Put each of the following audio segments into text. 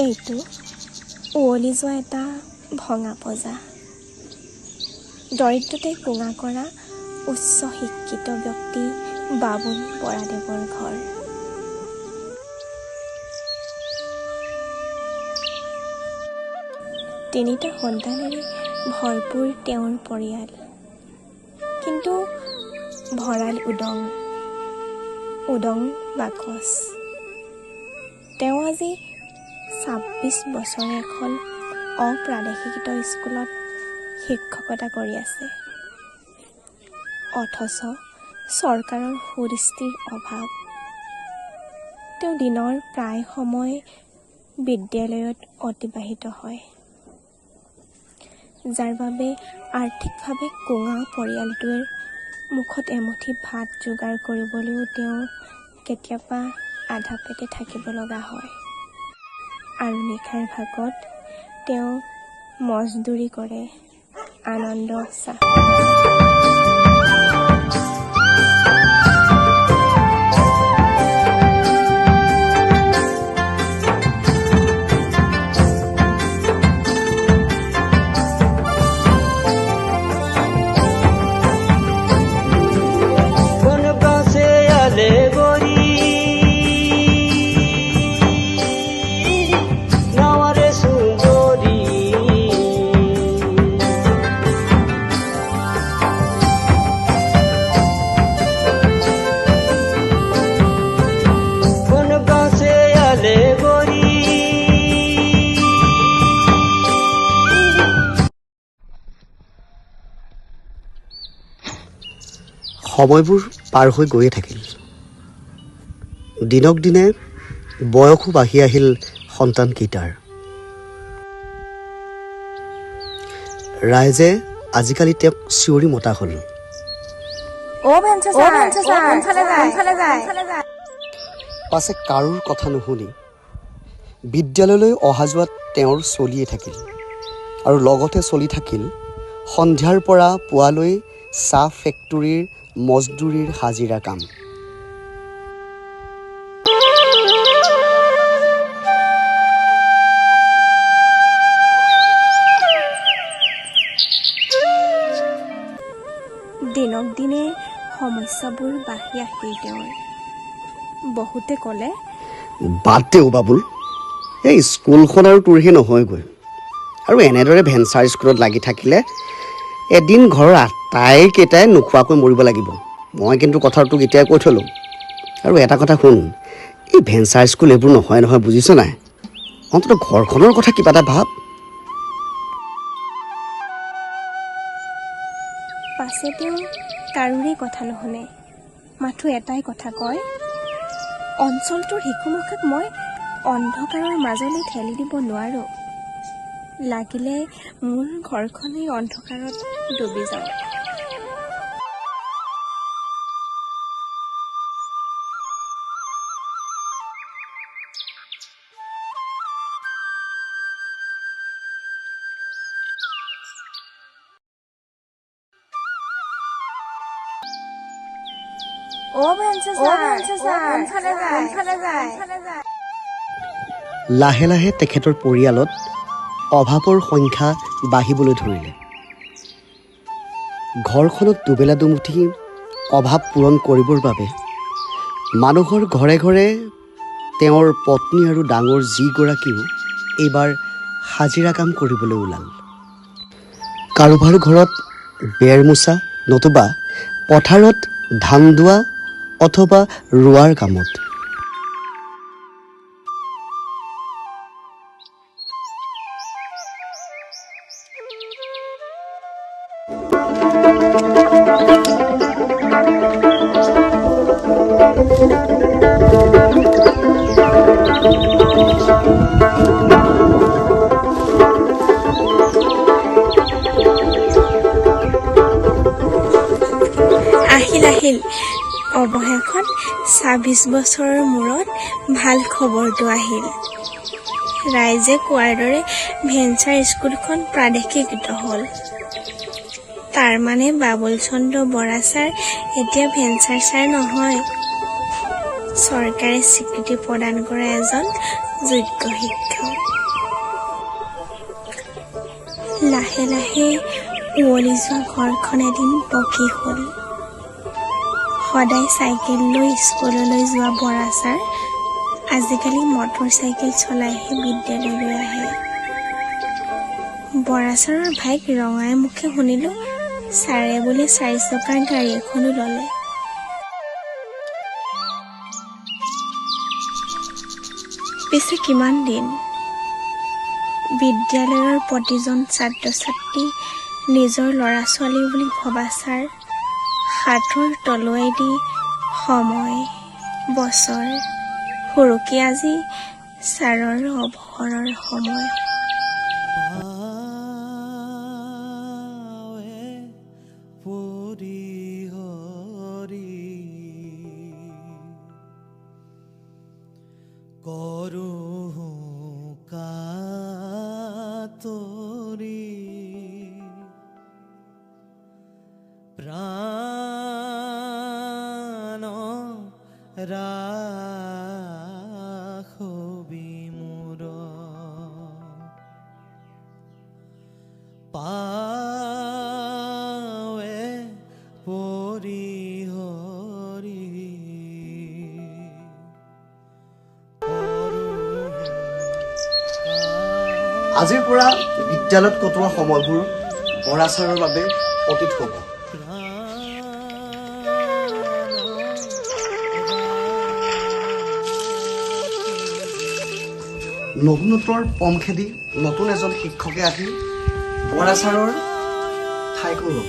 এইটো উৱলি যোৱা এটা ভঙা পজা। দৰিদ্ৰতে কোঙা কৰা উচ্চ শিক্ষিত ব্যক্তি বাবুল বৰাদেৱৰ ঘৰ। তিনিটা সন্তানেৰে ভৰপূৰ তেওঁৰ পৰিয়াল, কিন্তু ভঁৰাল উদং বাকচ। তেওঁ আজি ২৬ বছৰে এখন অপ্ৰাদেশিকৃত স্কুলত শিক্ষকতা কৰি আছে। অথচ চৰকাৰৰ সুদৃষ্টিৰ অভাৱ। তেওঁ দিনৰ প্ৰায় সময় বিদ্যালয়ত অতিবাহিত হয়, যাৰ বাবে আৰ্থিকভাৱে কোঙা পৰিয়ালটোৱে মুখত এমুঠি ভাত যোগাৰ কৰিবলৈও তেওঁ কেতিয়াবা আধা পেটে থাকিব লগা হয়। আৰু নিশাৰ ভাগত তেওঁ মজদুৰি কৰে, আনন্দ চাহ। সময়বোৰ পাৰ হৈ গৈয়ে থাকিল। দিনক দিনে বয়সো বাঢ়ি আহিল সন্তানকেইটাৰ। ৰাইজে আজিকালি তেওঁক চিঞৰি মতা হ'ল। পাছে কাৰোৰ কথা নুশুনি বিদ্যালয়লৈ অহা যোৱাত তেওঁৰ চলিয়ে থাকিল, আৰু লগতে চলি থাকিল সন্ধিয়াৰ পৰা পুৱালৈ চাহ ফেক্টৰীৰ মজদুৰিৰ হাজিৰা কাম। দিনক দিনে সমস্যাবোৰ বাঢ়ি আহিল তেওঁৰ। বহুতে ক'লে, বাদ দে বাবুল, এই স্কুলখন আৰু তোৰহে নহয়গৈ, আৰু এনেদৰে ভেঞ্চাৰ স্কুলত লাগি থাকিলে এদিন ঘৰৰ আটাইকেইটাই নোখোৱাকৈ মৰিব লাগিব। মই কিন্তু কথাটো তোক এতিয়াই কৈ থলোঁ। আৰু এটা কথা শুন, এই ভেঞ্চাৰ স্কুল এইবোৰ নহয় বুজিছ নাই। অন্ততঃ ঘৰখনৰ কথা কিবা এটা ভাব। পাছে তেওঁ কাৰোৰে কথা নুশুনে, মাথো এটাই কথা কয়, অঞ্চলটোৰ শিশুমুখাক মই অন্ধকাৰৰ মাজলৈ ঠেলি দিব নোৱাৰোঁ। লাগিলে মোৰ ঘৰখনেই অন্ধকাৰত ডুবি যাওক। লাহে লাহে তেখেতৰ পৰিয়ালত অভাৱৰ সংখ্যা বাঢ়িবলৈ ধৰিলে। ঘৰখনত দুবেলা দুমুঠি অভাৱ পূৰণ কৰিবৰ বাবে মানুহৰ ঘৰে ঘৰে তেওঁৰ পত্নী আৰু ডাঙৰ যিগৰাকীও এইবাৰ হাজিৰা কাম কৰিবলৈ ওলাল। কাৰোবাৰ ঘৰত বেৰ মোচা, নতুবা পথাৰত ধান দোৱা অথবা ৰোৱাৰ কামত। আহিল অৱশেষত ২৬ বছৰৰ মূৰত ভাল খবৰটো আহিল। ৰাইজে কোৱাৰ দৰে ভেঞ্চাৰ স্কুলখন প্ৰাদেশিকৃত হ'ল। তাৰ মানে বাবুল চন্দ্ৰ বৰা ছাৰ এতিয়া ভেঞ্চাৰ ছাৰ নহয়, চৰকাৰে স্বীকৃতি প্ৰদান কৰা এজন যোগ্য শিক্ষক। লাহে লাহে উৱলি যোৱা ঘৰখন এদিন পকী হ'ল। সদায় চাইকেল লৈ স্কুললৈ যোৱা বৰা ছাৰ আজিকালি মটৰ চাইকেল চলাইহে বিদ্যালয়লৈ আহে। বৰা ছাৰৰ ভাইক ৰঙাই মুখে শুনিলোঁ ছাৰে বোলে 4 চকাৰ গাড়ী এখনো ল'লে। পিছে কিমান দিন বিদ্যালয়ৰ প্ৰতিজন ছাত্ৰ ছাত্ৰী নিজৰ ল'ৰা ছোৱালী বুলি ভবা ছাৰ হাতৰ তলুৱাই দি সময় বছৰ সৰুকে আজি ছাৰৰ অৱসৰৰ সময়। প্ৰাণ ৰাখবি মোৰ পাৱে পৰিহৰি আজিৰ পৰা বিদ্যালয়ত কটোৱা সময়বোৰ বৰা ছাৰৰ বাবে অতীত হ'ব। নতুনত্বৰ পম খেদি নতুন এজন শিক্ষকে আহি বৰা ছাৰৰ ঠাইখন ল'ব।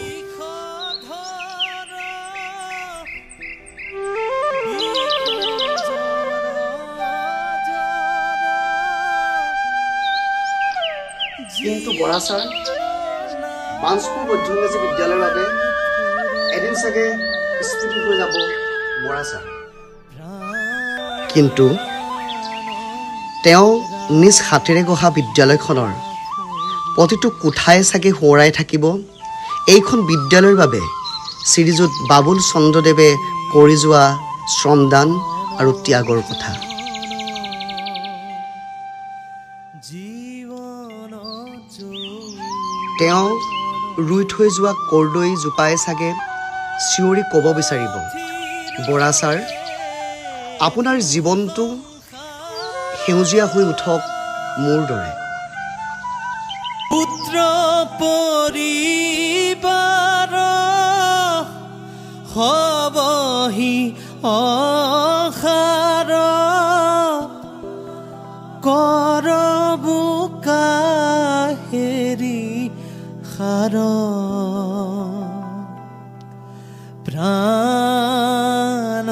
কিন্তু বৰা ছাৰ বাঞ্চপুৰ মধ্য ইংৰাজী বিদ্যালয়ৰ বাবে এদিন চাগে স্মৃতি হৈ যাব বৰা ছাৰ। কিন্তু তেওঁ নিজ হাতেৰে গঢ়া বিদ্যালয়খনৰ প্ৰতিটো কোঠাই চাগে সোঁৱৰাই থাকিব এইখন বিদ্যালয়ৰ বাবে শ্ৰীযুত বাবুল চন্দ্ৰদেৱে কৰি যোৱা শ্ৰমদান আৰু ত্যাগৰ কথা। তেওঁ ৰুই থৈ যোৱা কৰ্দৈ জোপাই চাগে চিঞৰি ক'ব বিচাৰিব, বৰা ছাৰ, আপোনাৰ জীৱনটো সেউজীয়া হৈ উঠক মোৰ দৰে। পুত্ৰ পৰিবাৰ হবহি অসাৰ কৰবুকা হেৰি সাৰ প্ৰাণ